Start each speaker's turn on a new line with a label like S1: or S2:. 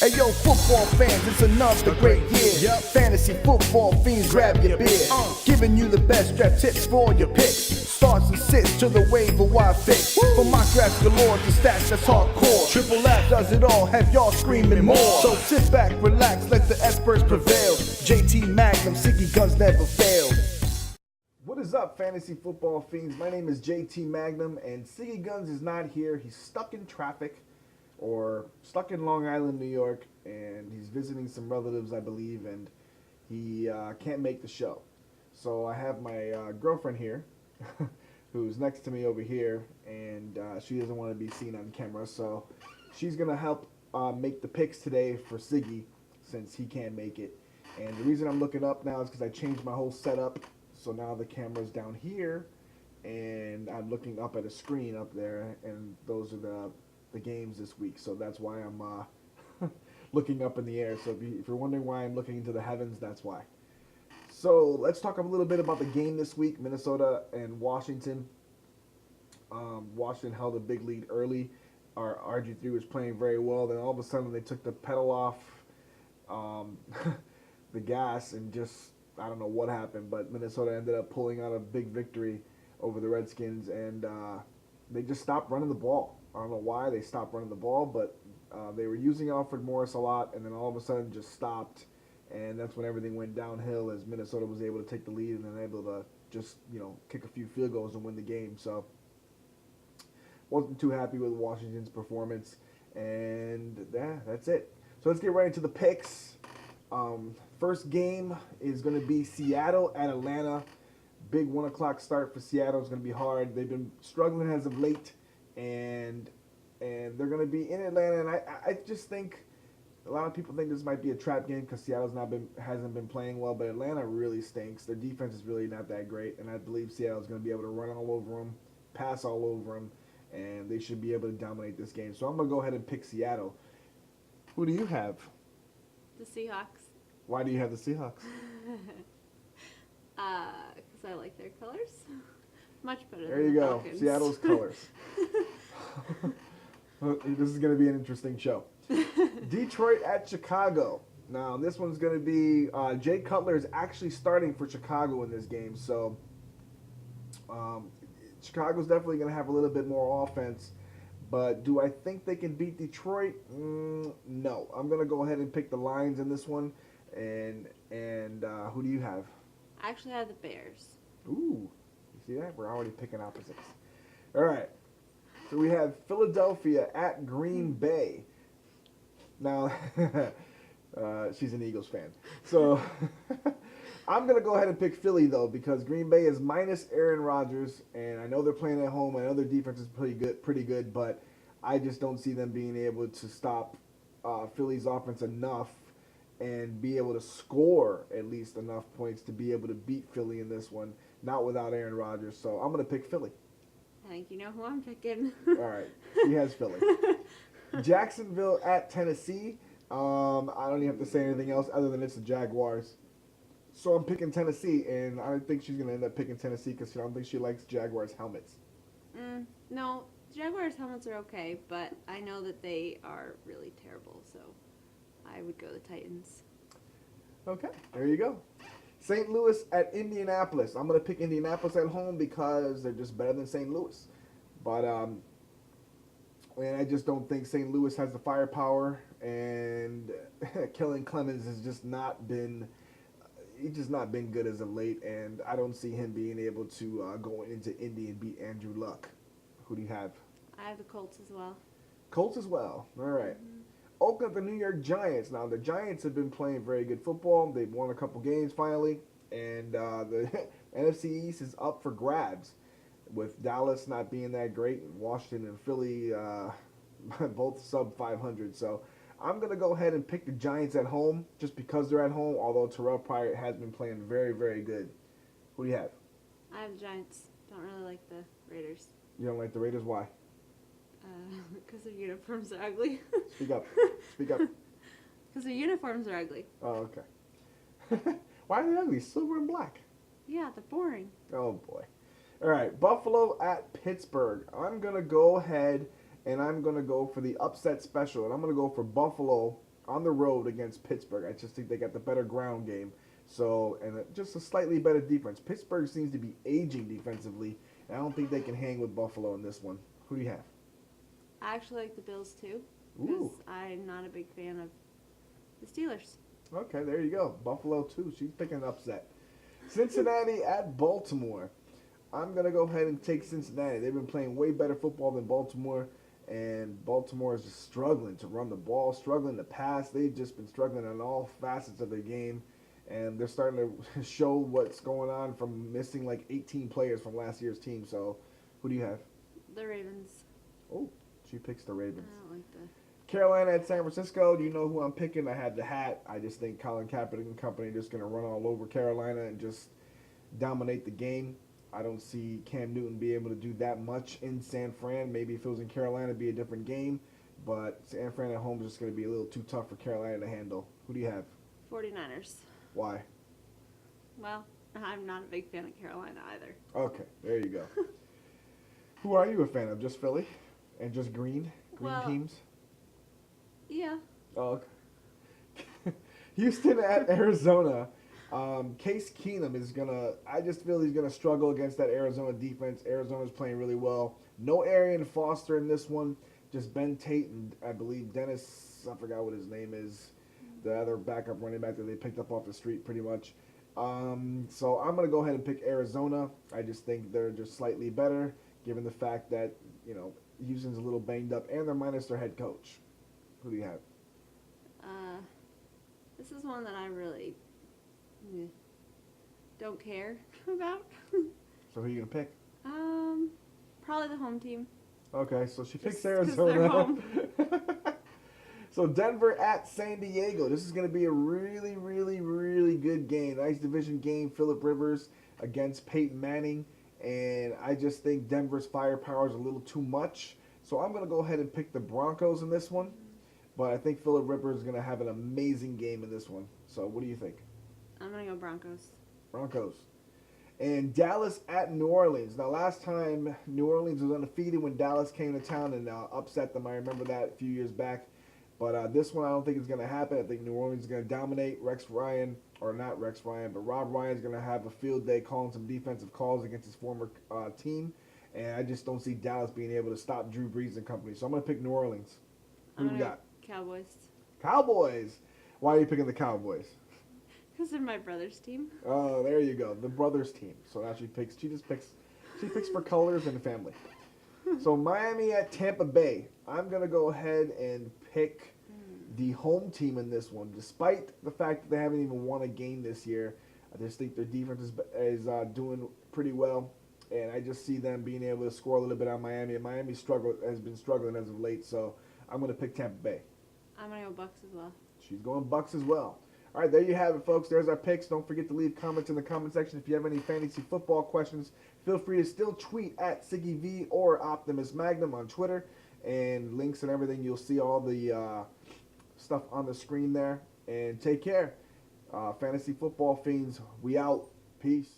S1: Hey yo, football fans, it's another great year. Fantasy football fiends, grab your beer. Giving you the best draft tips for all your picks. Starts and sits to the waiver wire fix. From my drafts galore to stats that's hardcore. Triple F does it all, have y'all screaming more. So sit back, relax, let the experts prevail. JT Magnum, Siggy Guns never fail. What is up, fantasy football fiends? My name is JT Magnum, and Siggy Guns is not here. He's stuck in traffic, or stuck in Long Island, New York, and he's visiting some relatives, I believe, and he can't make the show. So I have my girlfriend here, who's next to me over here, and she doesn't want to be seen on camera, so she's going to help make the picks today for Siggy, since he can't make it. And the reason I'm looking up now is because I changed my whole setup, so now the camera's down here, and I'm looking up at a screen up there, and those are the games this week, so that's why I'm looking up in the air. So if you're wondering why I'm looking into the heavens, that's why. So let's talk a little bit about the game this week, Minnesota and Washington. Washington held a big lead early. Our RG3 was playing very well. Then all of a sudden they took the pedal off the gas and just, I don't know what happened, but Minnesota ended up pulling out a big victory over the Redskins, and they just stopped running the ball. I don't know why they stopped running the ball, but they were using Alfred Morris a lot, and then all of a sudden just stopped, and that's when everything went downhill as Minnesota was able to take the lead and then able to just, kick a few field goals and win the game. So wasn't too happy with Washington's performance, and that's it. So let's get right into the picks. First game is going to be Seattle at Atlanta. Big 1 o'clock start for Seattle. It's going to be hard. They've been struggling as of late, and they're going to be in Atlanta. And I just think a lot of people think this might be a trap game because Seattle's hasn't been playing well, but Atlanta really stinks. Their defense is really not that great, and I believe Seattle's going to be able to run all over them, pass all over them, and they should be able to dominate this game. So I'm going to go ahead and pick Seattle. Who do you have?
S2: The Seahawks.
S1: Why do you have the Seahawks?
S2: Because I like their colors. Much better
S1: There
S2: than
S1: you
S2: the
S1: go.
S2: Falcons.
S1: Seattle's colors. This is going to be an interesting show. Detroit at Chicago. Now, this one's going to be Jay Cutler is actually starting for Chicago in this game. So, Chicago's definitely going to have a little bit more offense. But do I think they can beat Detroit? No. I'm going to go ahead and pick the Lions in this one. And who do you have?
S2: I actually have the Bears.
S1: Ooh. You see that? We're already picking opposites. All right. So we have Philadelphia at Green Bay. Now, she's an Eagles fan. So I'm going to go ahead and pick Philly, though, because Green Bay is minus Aaron Rodgers, and I know they're playing at home. I know their defense is pretty good, but I just don't see them being able to stop Philly's offense enough and be able to score at least enough points to be able to beat Philly in this one, not without Aaron Rodgers. So I'm going to pick Philly.
S2: I think you know who I'm picking.
S1: All right. He has Philly. Jacksonville at Tennessee. I don't even have to say anything else other than it's the Jaguars. So I'm picking Tennessee, and I think she's going to end up picking Tennessee because I don't think she likes Jaguars helmets.
S2: No, Jaguars helmets are okay, but I know that they are really terrible, so I would go the Titans.
S1: Okay, there you go. St. Louis at Indianapolis. I'm going to pick Indianapolis at home because they're just better than St. Louis. But and I just don't think St. Louis has the firepower, and Kellen Clemens has just not been good as of late, and I don't see him being able to go into Indy and beat Andrew Luck. Who do you have?
S2: I have the Colts as well.
S1: Colts as well. All right. Oakland, the New York Giants. Now, the Giants have been playing very good football. They've won a couple games finally, and the NFC East is up for grabs with Dallas not being that great, and Washington and Philly both sub 500. So I'm going to go ahead and pick the Giants at home just because they're at home, although Terrell Pryor has been playing very, very good. Who do you have?
S2: I have the Giants. Don't really like the Raiders.
S1: You don't like the Raiders? Why?
S2: Because their uniforms are ugly.
S1: Speak up. Speak up.
S2: Because their uniforms are ugly.
S1: Oh, okay. Why are they ugly? Silver and black.
S2: Yeah, they're boring.
S1: Oh, boy. All right, Buffalo at Pittsburgh. I'm going to go ahead and I'm going to go for the upset special, and I'm going to go for Buffalo on the road against Pittsburgh. I just think they got the better ground game. So, and just a slightly better defense. Pittsburgh seems to be aging defensively, and I don't think they can hang with Buffalo in this one. Who do you have?
S2: I actually like the Bills too,
S1: Ooh.
S2: because I'm not a big fan of the Steelers.
S1: Okay, there you go. Buffalo, too. She's picking an upset. Cincinnati at Baltimore. I'm going to go ahead and take Cincinnati. They've been playing way better football than Baltimore, and Baltimore is just struggling to run the ball, struggling to pass. They've just been struggling on all facets of their game, and they're starting to show what's going on from missing like 18 players from last year's team. So, who do you have?
S2: The Ravens.
S1: Oh, she picks the Ravens.
S2: I don't like the.
S1: Carolina at San Francisco. You know who I'm picking. I had the hat. I just think Colin Kaepernick and company are just going to run all over Carolina and just dominate the game. I don't see Cam Newton be able to do that much in San Fran. Maybe if it was in Carolina, it'd be a different game. But San Fran at home is just going to be a little too tough for Carolina to handle. Who do you have?
S2: 49ers.
S1: Why?
S2: Well, I'm not a big fan of Carolina either.
S1: Okay, there you go. Who are you a fan of? Just Philly? And just green
S2: Well,
S1: teams?
S2: Yeah.
S1: Oh, okay. Houston at Arizona. Case Keenum is I just feel he's gonna struggle against that Arizona defense. Arizona's playing really well. No Arian Foster in this one. Just Ben Tate and I believe Dennis. I forgot what his name is. The other backup running back that they picked up off the street, pretty much. So I'm gonna go ahead and pick Arizona. I just think they're just slightly better, given the fact that Houston's a little banged up and they're minus their head coach. Who do you have?
S2: This is one that I really don't care about.
S1: So who are you gonna pick?
S2: Probably the home team.
S1: Okay, so she picks
S2: Just 'cause
S1: Arizona.
S2: they're home.
S1: So Denver at San Diego. This is going to be a really, really, really good game. Nice division game. Phillip Rivers against Peyton Manning. And I just think Denver's firepower is a little too much. So I'm going to go ahead and pick the Broncos in this one. But I think Phillip Rivers is going to have an amazing game in this one. So what do you think?
S2: I'm going to go Broncos.
S1: Broncos. And Dallas at New Orleans. Now, last time New Orleans was undefeated when Dallas came to town and upset them. I remember that a few years back. But this one I don't think is going to happen. I think New Orleans is going to dominate. Rob Ryan is going to have a field day calling some defensive calls against his former team. And I just don't see Dallas being able to stop Drew Brees and company. So I'm going to pick New Orleans. Who do we got?
S2: Cowboys.
S1: Cowboys. Why are you picking the Cowboys?
S2: Because they're my brother's team.
S1: Oh, there you go. The brothers team. So now she picks for colors and family. So Miami at Tampa Bay. I'm going to go ahead and pick the home team in this one. Despite the fact that they haven't even won a game this year, I just think their defense is doing pretty well. And I just see them being able to score a little bit on Miami. And Miami has been struggling as of late. So I'm going to pick Tampa Bay.
S2: I'm going to go Bucks as well.
S1: She's going Bucks as well. All right, there you have it, folks. There's our picks. Don't forget to leave comments in the comment section. If you have any fantasy football questions, feel free to still tweet at SiggyV or Optimus Magnum on Twitter. And links and everything, you'll see all the stuff on the screen there. And take care. Fantasy Football Fiends, we out. Peace.